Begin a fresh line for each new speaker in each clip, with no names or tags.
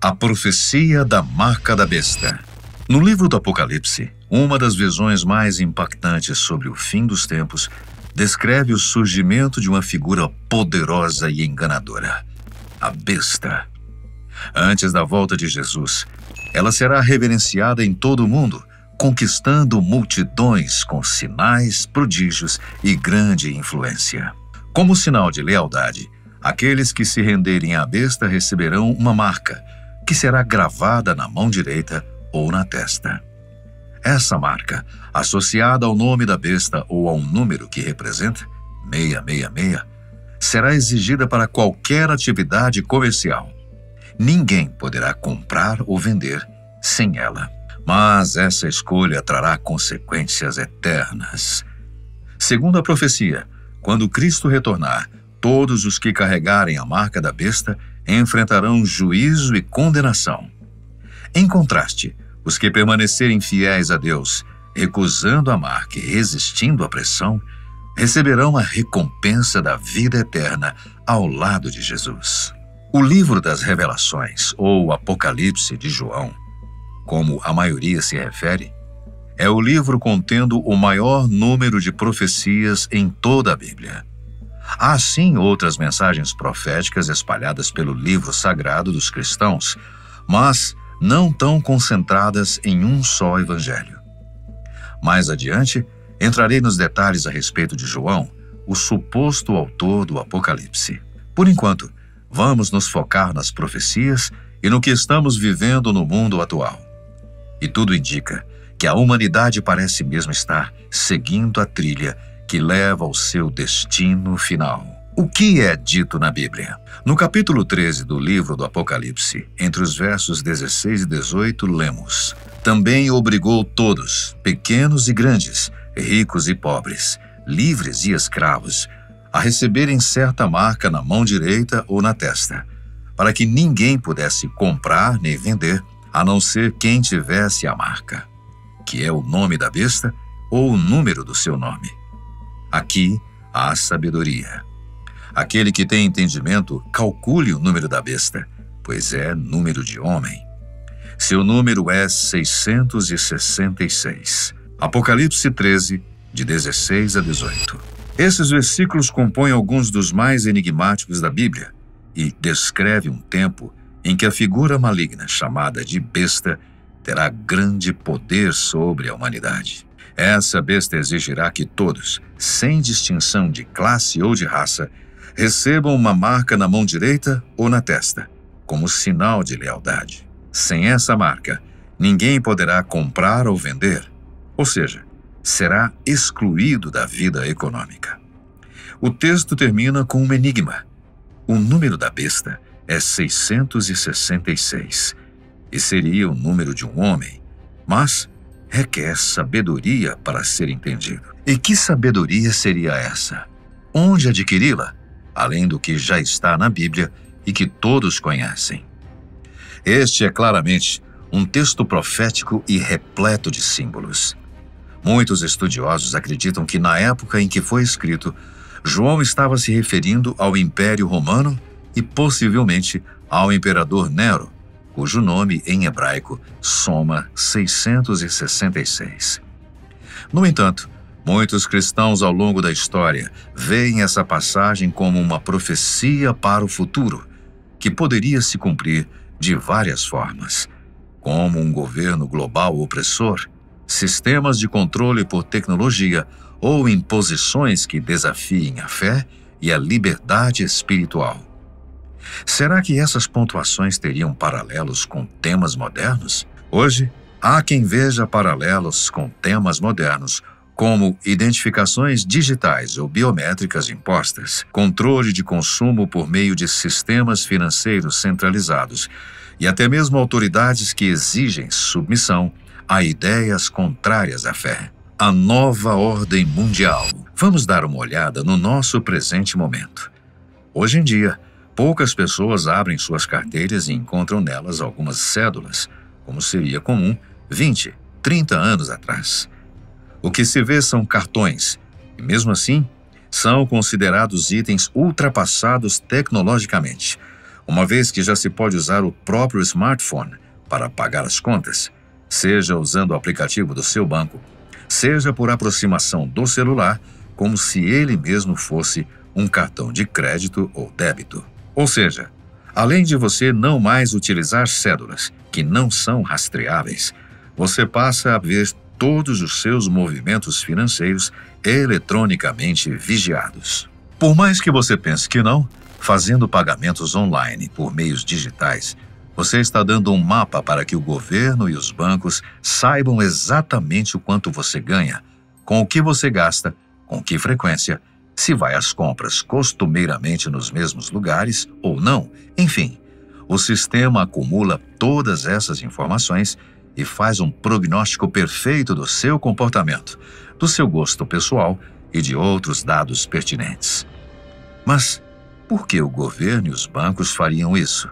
A profecia da marca da besta. No livro do Apocalipse, uma das visões mais impactantes sobre o fim dos tempos descreve o surgimento de uma figura poderosa e enganadora, a besta. Antes da volta de Jesus, ela será reverenciada em todo o mundo, conquistando multidões com sinais, prodígios e grande influência. Como sinal de lealdade, aqueles que se renderem à besta receberão uma marca, que será gravada na mão direita ou na testa. Essa marca, associada ao nome da besta ou a um número que representa, 666, será exigida para qualquer atividade comercial. Ninguém poderá comprar ou vender sem ela. Mas essa escolha trará consequências eternas. Segundo a profecia, quando Cristo retornar, todos os que carregarem a marca da besta enfrentarão juízo e condenação. Em contraste, os que permanecerem fiéis a Deus, recusando a marca e resistindo à pressão, receberão a recompensa da vida eterna ao lado de Jesus. O livro das Revelações, ou Apocalipse de João, como a maioria se refere, é o livro contendo o maior número de profecias em toda a Bíblia. Há sim outras mensagens proféticas espalhadas pelo livro sagrado dos cristãos, mas não tão concentradas em um só evangelho. Mais adiante, entrarei nos detalhes a respeito de João, o suposto autor do Apocalipse. Por enquanto, vamos nos focar nas profecias e no que estamos vivendo no mundo atual. E tudo indica que a humanidade parece mesmo estar seguindo a trilha que leva ao seu destino final. O que é dito na Bíblia? No capítulo 13 do livro do Apocalipse, entre os versos 16 e 18, lemos: Também obrigou todos, pequenos e grandes, ricos e pobres, livres e escravos, a receberem certa marca na mão direita ou na testa, para que ninguém pudesse comprar nem vender, a não ser quem tivesse a marca, que é o nome da besta ou o número do seu nome. Aqui há sabedoria. Aquele que tem entendimento, calcule o número da besta, pois é número de homem. Seu número é 666. Apocalipse 13, de 16 a 18. Esses versículos compõem alguns dos mais enigmáticos da Bíblia e descrevem um tempo em que a figura maligna, chamada de besta, terá grande poder sobre a humanidade. Essa besta exigirá que todos, sem distinção de classe ou de raça, recebam uma marca na mão direita ou na testa, como sinal de lealdade. Sem essa marca, ninguém poderá comprar ou vender, ou seja, será excluído da vida econômica. O texto termina com um enigma. O número da besta é 666, e seria o número de um homem, mas requer sabedoria para ser entendido. E que sabedoria seria essa? Onde adquiri-la, além do que já está na Bíblia e que todos conhecem? Este é claramente um texto profético e repleto de símbolos. Muitos estudiosos acreditam que na época em que foi escrito, João estava se referindo ao Império Romano e possivelmente ao imperador Nero, cujo nome em hebraico soma 666. No entanto, muitos cristãos ao longo da história veem essa passagem como uma profecia para o futuro, que poderia se cumprir de várias formas, como um governo global opressor, sistemas de controle por tecnologia ou imposições que desafiem a fé e a liberdade espiritual. Será que essas pontuações teriam paralelos com temas modernos? Hoje, há quem veja paralelos com temas modernos, como identificações digitais ou biométricas impostas, controle de consumo por meio de sistemas financeiros centralizados e até mesmo autoridades que exigem submissão a ideias contrárias à fé. A nova ordem mundial. Vamos dar uma olhada no nosso presente momento. Hoje em dia, poucas pessoas abrem suas carteiras e encontram nelas algumas cédulas, como seria comum 20, 30 anos atrás. O que se vê são cartões, e mesmo assim, são considerados itens ultrapassados tecnologicamente, uma vez que já se pode usar o próprio smartphone para pagar as contas, seja usando o aplicativo do seu banco, seja por aproximação do celular, como se ele mesmo fosse um cartão de crédito ou débito. Ou seja, além de você não mais utilizar cédulas que não são rastreáveis, você passa a ver todos os seus movimentos financeiros eletronicamente vigiados. Por mais que você pense que não, fazendo pagamentos online por meios digitais, você está dando um mapa para que o governo e os bancos saibam exatamente o quanto você ganha, com o que você gasta, com que frequência, se vai às compras costumeiramente nos mesmos lugares ou não. Enfim, o sistema acumula todas essas informações e faz um prognóstico perfeito do seu comportamento, do seu gosto pessoal e de outros dados pertinentes. Mas por que o governo e os bancos fariam isso?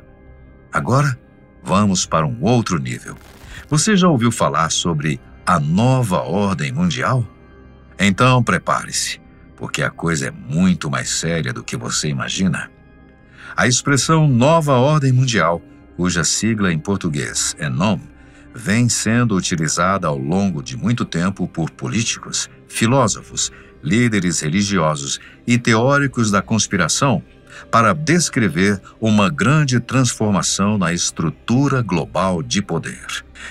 Agora, vamos para um outro nível. Você já ouviu falar sobre a nova ordem mundial? Então prepare-se, porque a coisa é muito mais séria do que você imagina. A expressão nova ordem mundial, cuja sigla em português é NOM, vem sendo utilizada ao longo de muito tempo por políticos, filósofos, líderes religiosos e teóricos da conspiração para descrever uma grande transformação na estrutura global de poder.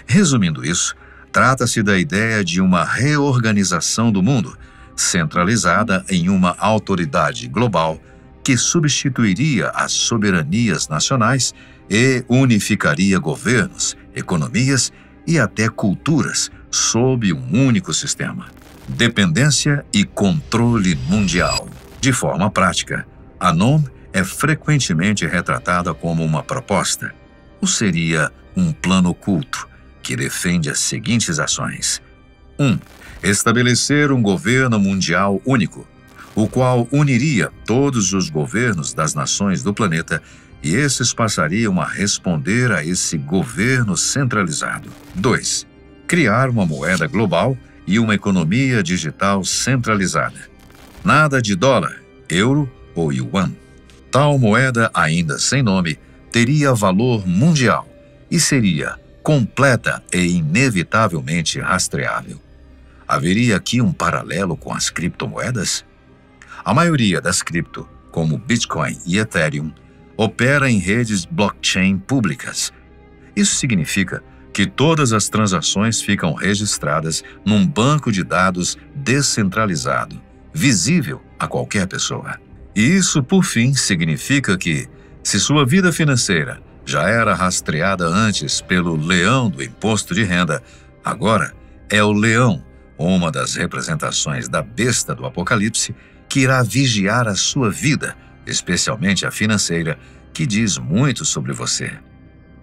Resumindo isso, trata-se da ideia de uma reorganização do mundo, centralizada em uma autoridade global que substituiria as soberanias nacionais e unificaria governos, economias e até culturas sob um único sistema. Dependência e controle mundial. De forma prática, a NOM é frequentemente retratada como uma proposta, ou seria um plano oculto que defende as seguintes ações. 1. Estabelecer um governo mundial único, o qual uniria todos os governos das nações do planeta e esses passariam a responder a esse governo centralizado. 2. Criar uma moeda global e uma economia digital centralizada. Nada de dólar, euro ou yuan. Tal moeda, ainda sem nome, teria valor mundial e seria completa e inevitavelmente rastreável. Haveria aqui um paralelo com as criptomoedas? A maioria das cripto, como Bitcoin e Ethereum, opera em redes blockchain públicas. Isso significa que todas as transações ficam registradas num banco de dados descentralizado, visível a qualquer pessoa. E isso, por fim, significa que, se sua vida financeira já era rastreada antes pelo leão do imposto de renda, agora é o leão, uma das representações da besta do Apocalipse, que irá vigiar a sua vida, especialmente a financeira, que diz muito sobre você.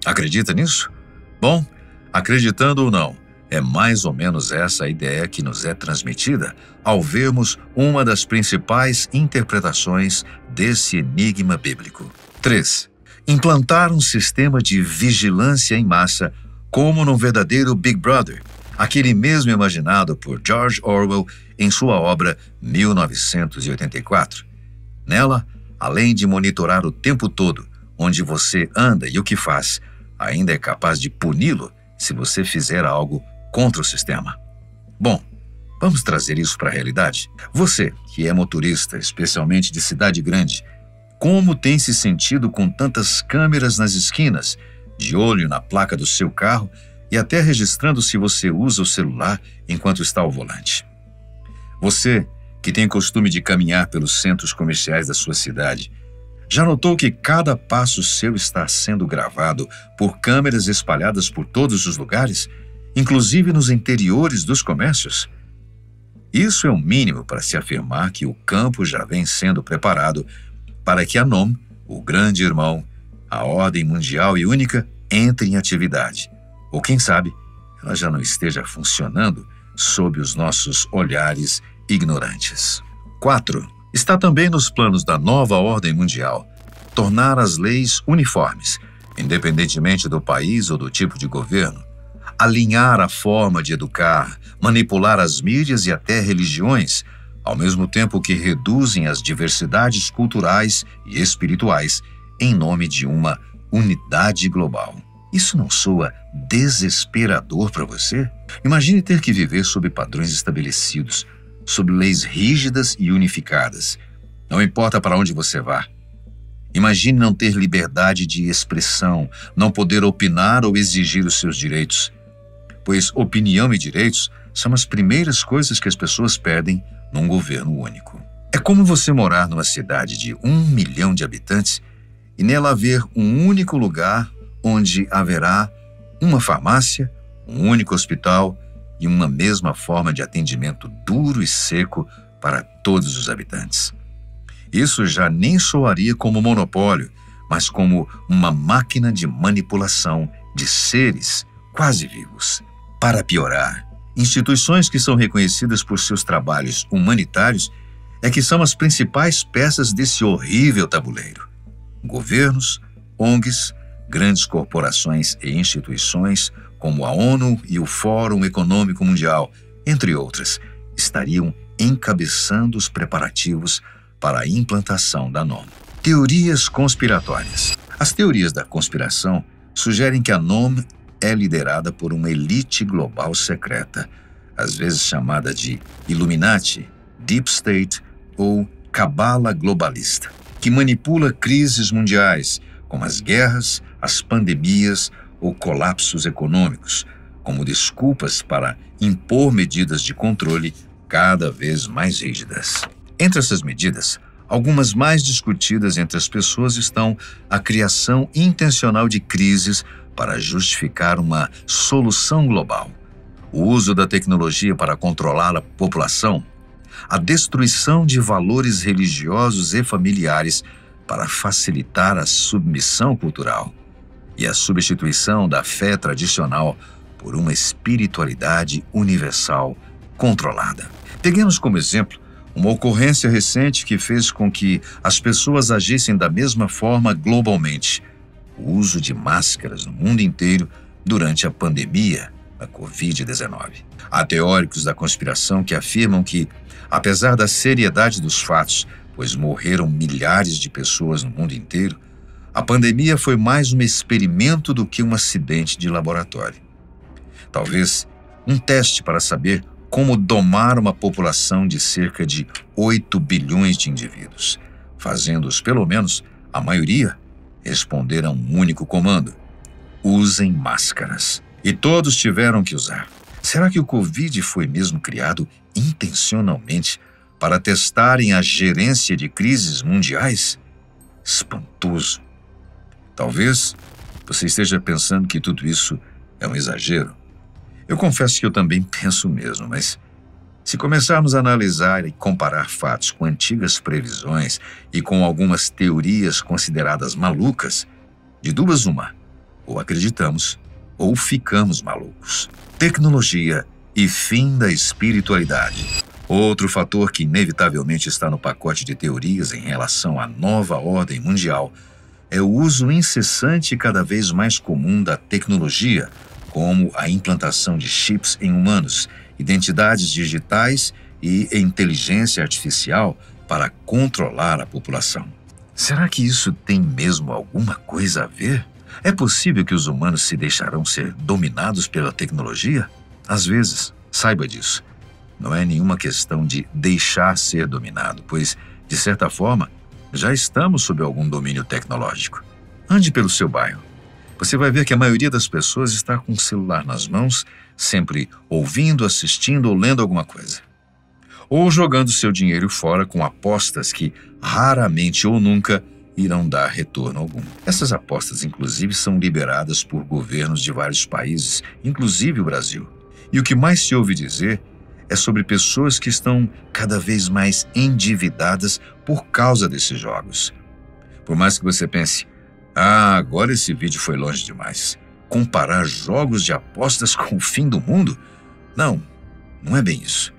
Acredita nisso? Bom, acreditando ou não, é mais ou menos essa a ideia que nos é transmitida ao vermos uma das principais interpretações desse enigma bíblico. 3. Implantar um sistema de vigilância em massa como no verdadeiro Big Brother, aquele mesmo imaginado por George Orwell em sua obra 1984. Nela, além de monitorar o tempo todo onde você anda e o que faz, ainda é capaz de puni-lo se você fizer algo contra o sistema. Bom, vamos trazer isso para a realidade. Você, que é motorista, especialmente de cidade grande, como tem se sentido com tantas câmeras nas esquinas, de olho na placa do seu carro e até registrando se você usa o celular enquanto está ao volante? Você, que tem costume de caminhar pelos centros comerciais da sua cidade, já notou que cada passo seu está sendo gravado por câmeras espalhadas por todos os lugares, inclusive nos interiores dos comércios? Isso é o mínimo para se afirmar que o campo já vem sendo preparado para que a NOM, o grande irmão, a ordem mundial e única, entre em atividade. Ou quem sabe, ela já não esteja funcionando sob os nossos olhares ignorantes. 4. Está também nos planos da nova ordem mundial tornar as leis uniformes, independentemente do país ou do tipo de governo, alinhar a forma de educar, manipular as mídias e até religiões, ao mesmo tempo que reduzem as diversidades culturais e espirituais em nome de uma unidade global. Isso não soa desesperador para você? Imagine ter que viver sob padrões estabelecidos, sob leis rígidas e unificadas. Não importa para onde você vá. Imagine não ter liberdade de expressão, não poder opinar ou exigir os seus direitos. Pois opinião e direitos são as primeiras coisas que as pessoas perdem num governo único. É como você morar numa cidade de 1 milhão de habitantes e nela haver um único lugar onde haverá uma farmácia, um único hospital e uma mesma forma de atendimento duro e seco para todos os habitantes. Isso já nem soaria como monopólio, mas como uma máquina de manipulação de seres quase vivos. Para piorar, instituições que são reconhecidas por seus trabalhos humanitários é que são as principais peças desse horrível tabuleiro. Governos, ONGs, grandes corporações e instituições como a ONU e o Fórum Econômico Mundial, entre outras, estariam encabeçando os preparativos para a implantação da NOM. Teorias conspiratórias. As teorias da conspiração sugerem que a NOM é liderada por uma elite global secreta, às vezes chamada de Illuminati, Deep State ou Cabala globalista, que manipula crises mundiais, como as guerras, as pandemias ou colapsos econômicos, como desculpas para impor medidas de controle cada vez mais rígidas. Entre essas medidas, algumas mais discutidas entre as pessoas estão a criação intencional de crises para justificar uma solução global, o uso da tecnologia para controlar a população, a destruição de valores religiosos e familiares para facilitar a submissão cultural e a substituição da fé tradicional por uma espiritualidade universal controlada. Peguemos como exemplo uma ocorrência recente que fez com que as pessoas agissem da mesma forma globalmente: o uso de máscaras no mundo inteiro durante a pandemia da Covid-19. Há teóricos da conspiração que afirmam que, apesar da seriedade dos fatos, pois morreram milhares de pessoas no mundo inteiro, a pandemia foi mais um experimento do que um acidente de laboratório. Talvez um teste para saber como domar uma população de cerca de 8 bilhões de indivíduos, fazendo-os, pelo menos, a maioria, responder a um único comando: usem máscaras. E todos tiveram que usar. Será que o Covid foi mesmo criado intencionalmente para testarem a gerência de crises mundiais? Espantoso. Talvez você esteja pensando que tudo isso é um exagero. Eu confesso que eu também penso mesmo, mas se começarmos a analisar e comparar fatos com antigas previsões e com algumas teorias consideradas malucas, de duas uma: ou acreditamos ou ficamos malucos. Tecnologia e fim da espiritualidade. Outro fator que inevitavelmente está no pacote de teorias em relação à nova ordem mundial é o uso incessante e cada vez mais comum da tecnologia, como a implantação de chips em humanos, identidades digitais e inteligência artificial para controlar a população. Será que isso tem mesmo alguma coisa a ver? É possível que os humanos se deixarão ser dominados pela tecnologia? Às vezes, saiba disso. Não é nenhuma questão de deixar ser dominado, pois, de certa forma, já estamos sob algum domínio tecnológico. Ande pelo seu bairro. Você vai ver que a maioria das pessoas está com o celular nas mãos, sempre ouvindo, assistindo ou lendo alguma coisa. Ou jogando seu dinheiro fora com apostas que raramente ou nunca irão dar retorno algum. Essas apostas, inclusive, são liberadas por governos de vários países, inclusive o Brasil. E o que mais se ouve dizer é sobre pessoas que estão cada vez mais endividadas por causa desses jogos. Por mais que você pense: agora esse vídeo foi longe demais. Comparar jogos de apostas com o fim do mundo? Não, não é bem isso.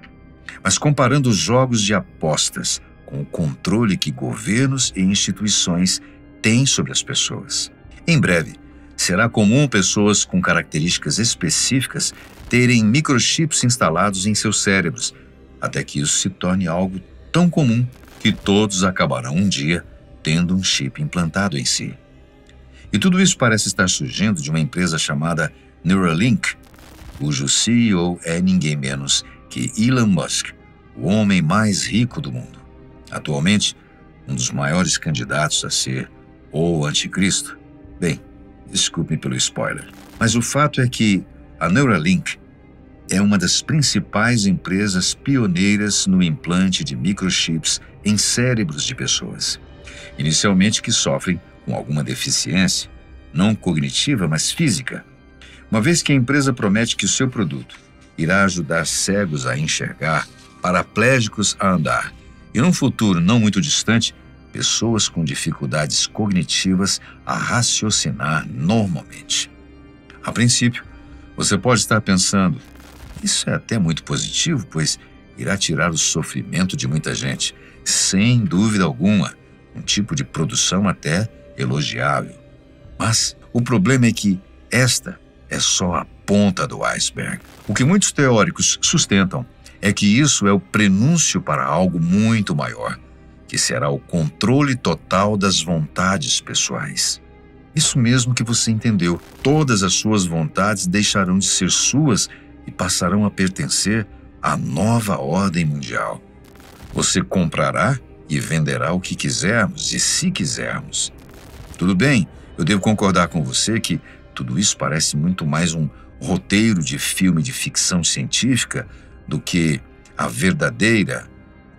Mas comparando os jogos de apostas com o controle que governos e instituições têm sobre as pessoas. Em breve, será comum pessoas com características específicas terem microchips instalados em seus cérebros, até que isso se torne algo tão comum que todos acabarão um dia tendo um chip implantado em si. E tudo isso parece estar surgindo de uma empresa chamada Neuralink, cujo CEO é ninguém menos que Elon Musk, o homem mais rico do mundo. Atualmente, um dos maiores candidatos a ser o anticristo. Bem, desculpe pelo spoiler, mas o fato é que a Neuralink é uma das principais empresas pioneiras no implante de microchips em cérebros de pessoas, inicialmente que sofrem com alguma deficiência, não cognitiva, mas física, uma vez que a empresa promete que o seu produto irá ajudar cegos a enxergar, paraplégicos a andar, e num futuro não muito distante, pessoas com dificuldades cognitivas a raciocinar normalmente. A princípio, você pode estar pensando, isso é até muito positivo, pois irá tirar o sofrimento de muita gente, sem dúvida alguma, um tipo de produção até elogiável. Mas o problema é que esta é só a ponta do iceberg. O que muitos teóricos sustentam é que isso é o prenúncio para algo muito maior, que será o controle total das vontades pessoais. Isso mesmo que você entendeu. Todas as suas vontades deixarão de ser suas e passarão a pertencer à nova ordem mundial. Você comprará e venderá o que quisermos e se quisermos. Tudo bem, eu devo concordar com você que tudo isso parece muito mais um roteiro de filme de ficção científica do que a verdadeira,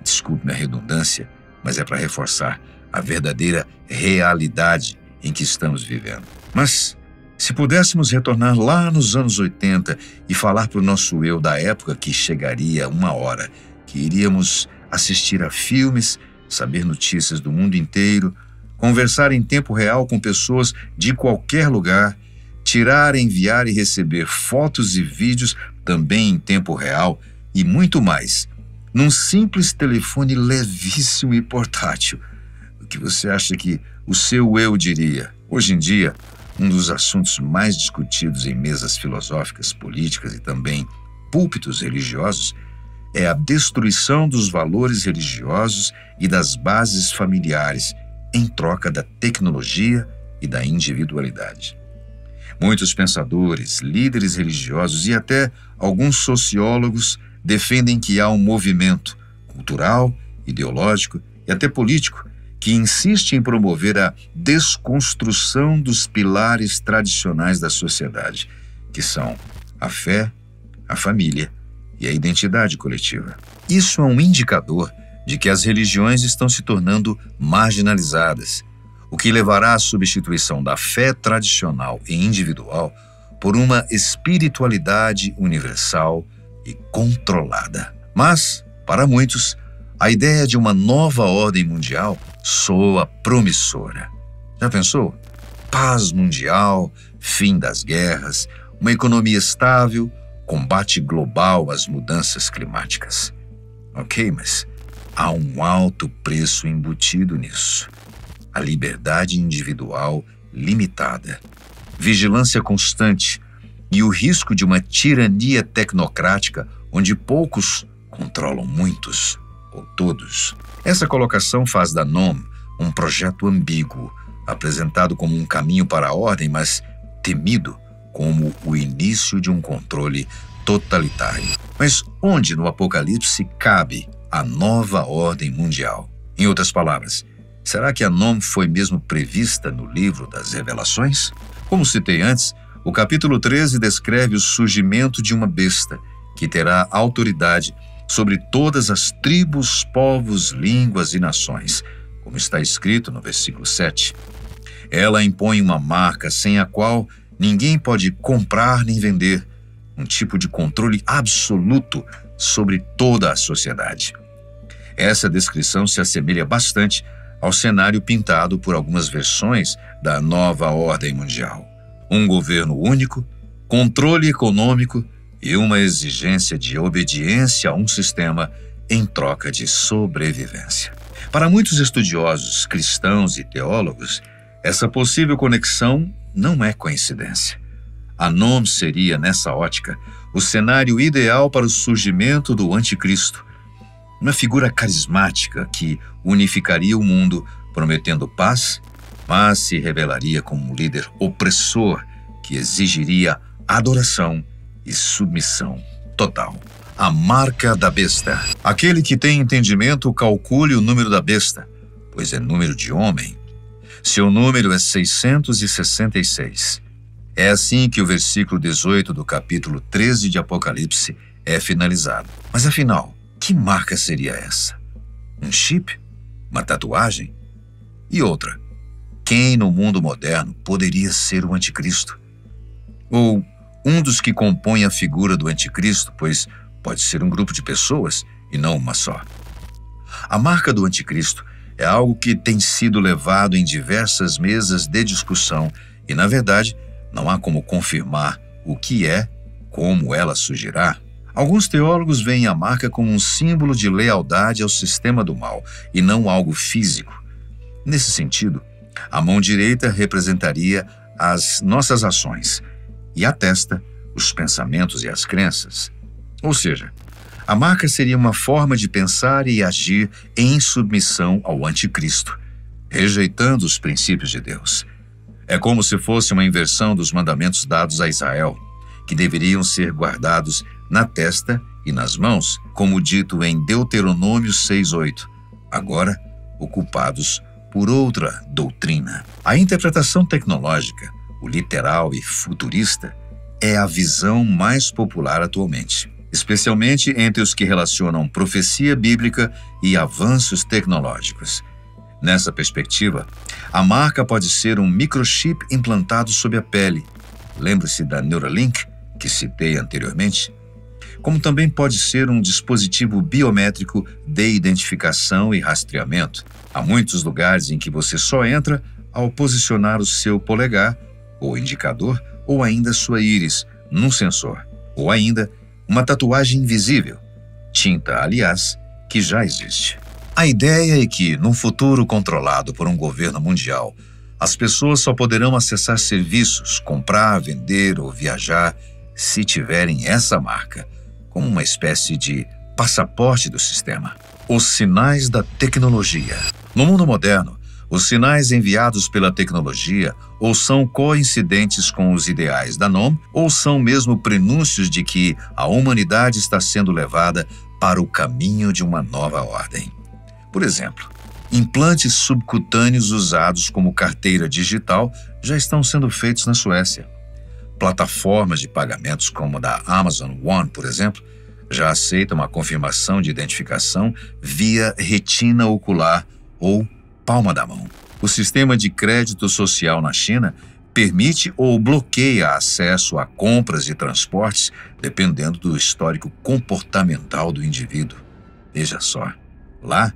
desculpe-me a redundância, mas é para reforçar, a verdadeira realidade em que estamos vivendo. Mas, se pudéssemos retornar lá nos anos 80 e falar para o nosso eu da época que chegaria uma hora, que iríamos assistir a filmes, saber notícias do mundo inteiro, conversar em tempo real com pessoas de qualquer lugar, tirar, enviar e receber fotos e vídeos também em tempo real e muito mais, num simples telefone levíssimo e portátil. O que você acha que o seu eu diria? Hoje em dia, um dos assuntos mais discutidos em mesas filosóficas, políticas e também púlpitos religiosos é a destruição dos valores religiosos e das bases familiares em troca da tecnologia e da individualidade. Muitos pensadores, líderes religiosos e até alguns sociólogos defendem que há um movimento cultural, ideológico e até político que insiste em promover a desconstrução dos pilares tradicionais da sociedade, que são a fé, a família e a identidade coletiva. Isso é um indicador de que as religiões estão se tornando marginalizadas, o que levará à substituição da fé tradicional e individual por uma espiritualidade universal e controlada. Mas, para muitos, a ideia de uma nova ordem mundial soa promissora. Já pensou? Paz mundial, fim das guerras, uma economia estável, combate global às mudanças climáticas. Ok, mas há um alto preço embutido nisso. A liberdade individual limitada, vigilância constante e o risco de uma tirania tecnocrática onde poucos controlam muitos ou todos. Essa colocação faz da NOM um projeto ambíguo, apresentado como um caminho para a ordem, mas temido como o início de um controle totalitário. Mas onde no Apocalipse cabe a nova ordem mundial? Em outras palavras, será que a NOM foi mesmo prevista no livro das Revelações? Como citei antes, o capítulo 13 descreve o surgimento de uma besta que terá autoridade sobre todas as tribos, povos, línguas e nações, como está escrito no versículo 7. Ela impõe uma marca sem a qual ninguém pode comprar nem vender, um tipo de controle absoluto sobre toda a sociedade. Essa descrição se assemelha bastante ao cenário pintado por algumas versões da nova ordem mundial. Um governo único, controle econômico e uma exigência de obediência a um sistema em troca de sobrevivência. Para muitos estudiosos, cristãos e teólogos, essa possível conexão não é coincidência. A NOM seria, nessa ótica, o cenário ideal para o surgimento do anticristo, uma figura carismática que unificaria o mundo prometendo paz, mas se revelaria como um líder opressor que exigiria adoração e submissão total. A marca da besta. Aquele que tem entendimento calcule o número da besta, pois é número de homem. Seu número é 666. É assim que o versículo 18 do capítulo 13 de Apocalipse é finalizado. Mas afinal, que marca seria essa? Um chip? Uma tatuagem? E outra, quem no mundo moderno poderia ser o anticristo? Ou um dos que compõem a figura do anticristo, pois pode ser um grupo de pessoas e não uma só. A marca do anticristo é algo que tem sido levado em diversas mesas de discussão e, na verdade, não há como confirmar o que é, como ela surgirá. Alguns teólogos veem a marca como um símbolo de lealdade ao sistema do mal e não algo físico. Nesse sentido, a mão direita representaria as nossas ações e a testa, os pensamentos e as crenças. Ou seja, a marca seria uma forma de pensar e agir em submissão ao anticristo, rejeitando os princípios de Deus. É como se fosse uma inversão dos mandamentos dados a Israel, que deveriam ser guardados na testa e nas mãos, como dito em Deuteronômio 6:8, agora ocupados por outra doutrina. A interpretação tecnológica, o literal e futurista, é a visão mais popular atualmente, especialmente entre os que relacionam profecia bíblica e avanços tecnológicos. Nessa perspectiva, a marca pode ser um microchip implantado sob a pele. Lembre-se da Neuralink, que citei anteriormente? Como também pode ser um dispositivo biométrico de identificação e rastreamento. Há muitos lugares em que você só entra ao posicionar o seu polegar, ou indicador, ou ainda sua íris, num sensor, ou ainda uma tatuagem invisível, tinta, aliás, que já existe. A ideia é que, num futuro controlado por um governo mundial, as pessoas só poderão acessar serviços, comprar, vender ou viajar se tiverem essa marca, como uma espécie de passaporte do sistema. Os sinais da tecnologia. No mundo moderno, os sinais enviados pela tecnologia ou são coincidentes com os ideais da NOM ou são mesmo prenúncios de que a humanidade está sendo levada para o caminho de uma nova ordem. Por exemplo, implantes subcutâneos usados como carteira digital já estão sendo feitos na Suécia. Plataformas de pagamentos como a da Amazon One, por exemplo, já aceitam a confirmação de identificação via retina ocular ou palma da mão. O sistema de crédito social na China permite ou bloqueia acesso a compras e transportes dependendo do histórico comportamental do indivíduo. Veja só, lá,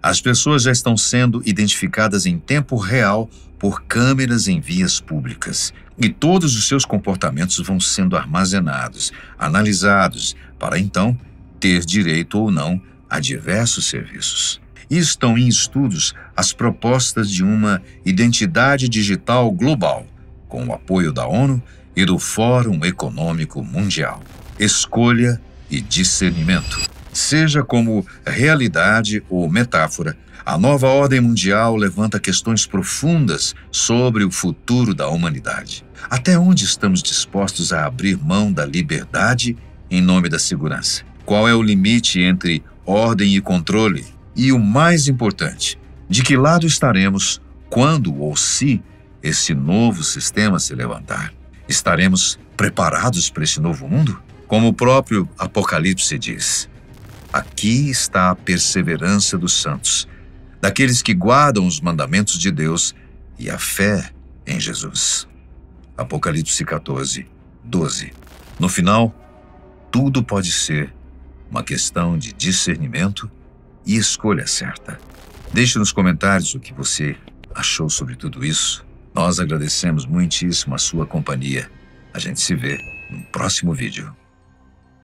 as pessoas já estão sendo identificadas em tempo real por câmeras em vias públicas e todos os seus comportamentos vão sendo armazenados, analisados, para então ter direito ou não a diversos serviços. E estão em estudos as propostas de uma identidade digital global, com o apoio da ONU e do Fórum Econômico Mundial. Escolha e discernimento. Seja como realidade ou metáfora, a nova ordem mundial levanta questões profundas sobre o futuro da humanidade. Até onde estamos dispostos a abrir mão da liberdade em nome da segurança? Qual é o limite entre ordem e controle? E o mais importante, de que lado estaremos quando ou se esse novo sistema se levantar? Estaremos preparados para esse novo mundo? Como o próprio Apocalipse diz, aqui está a perseverança dos santos, daqueles que guardam os mandamentos de Deus e a fé em Jesus. Apocalipse 14:12. No final, tudo pode ser uma questão de discernimento e escolha certa. Deixe nos comentários o que você achou sobre tudo isso. Nós agradecemos muitíssimo a sua companhia. A gente se vê no próximo vídeo.